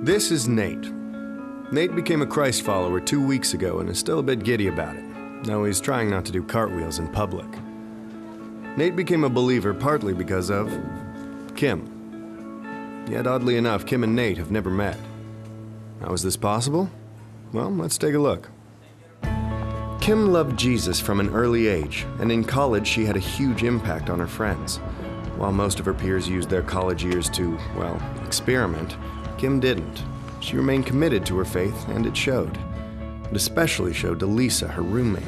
This is Nate. Nate became a Christ follower 2 weeks ago and is still a bit giddy about it, though he's trying not to do cartwheels in public. Nate became a believer partly because of Kim. Yet oddly enough, Kim and Nate have never met. How is this possible? Well, let's take a look. Kim loved Jesus from an early age, and in college she had a huge impact on her friends. While most of her peers used their college years to, well, experiment, Kim didn't. She remained committed to her faith, and it showed. It especially showed to Lisa, her roommate,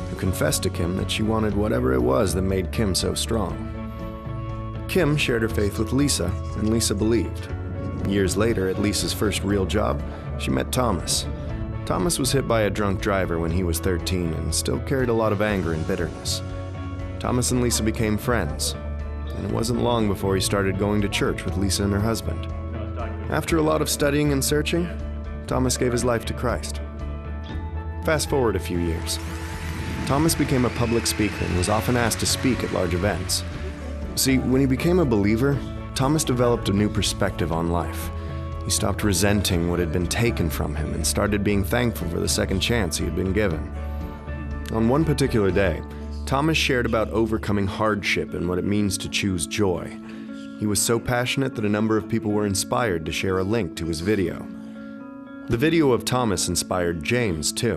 who confessed to Kim that she wanted whatever it was that made Kim so strong. Kim shared her faith with Lisa, and Lisa believed. Years later, at Lisa's first real job, she met Thomas. Thomas was hit by a drunk driver when he was 13 and still carried a lot of anger and bitterness. Thomas and Lisa became friends, and it wasn't long before he started going to church with Lisa and her husband. After a lot of studying and searching, Thomas gave his life to Christ. Fast forward a few years. Thomas became a public speaker and was often asked to speak at large events. See, when he became a believer, Thomas developed a new perspective on life. He stopped resenting what had been taken from him and started being thankful for the second chance he had been given. On one particular day, Thomas shared about overcoming hardship and what it means to choose joy. He was so passionate that a number of people were inspired to share a link to his video. The video of Thomas inspired James, too.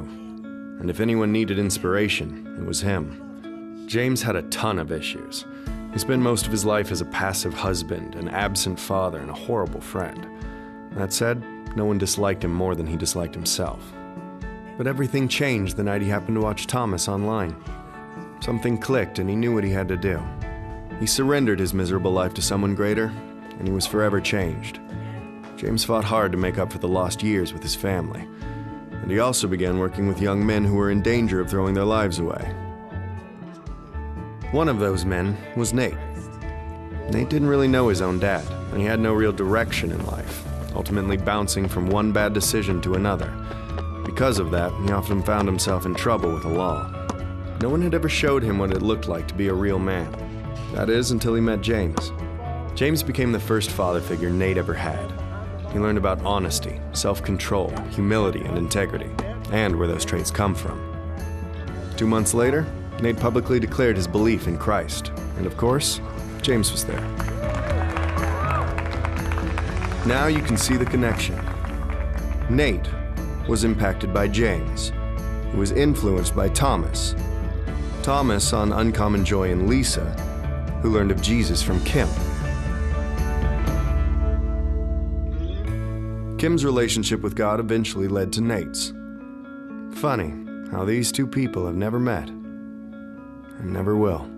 And if anyone needed inspiration, it was him. James had a ton of issues. He spent most of his life as a passive husband, an absent father, and a horrible friend. That said, no one disliked him more than he disliked himself. But everything changed the night he happened to watch Thomas online. Something clicked and he knew what he had to do. He surrendered his miserable life to someone greater, and he was forever changed. James fought hard to make up for the lost years with his family, and he also began working with young men who were in danger of throwing their lives away. One of those men was Nate. Nate didn't really know his own dad, and he had no real direction in life, ultimately bouncing from one bad decision to another. Because of that, he often found himself in trouble with the law. No one had ever showed him what it looked like to be a real man. That is, until he met James. James became the first father figure Nate ever had. He learned about honesty, self-control, humility, and integrity, and where those traits come from. 2 months later, Nate publicly declared his belief in Christ, and of course, James was there. Now you can see the connection. Nate was impacted by James, who was influenced by Thomas. Thomas saw an uncommon joy in Lisa, who learned of Jesus from Kim. Kim's relationship with God eventually led to Nate's. Funny how these two people have never met and never will.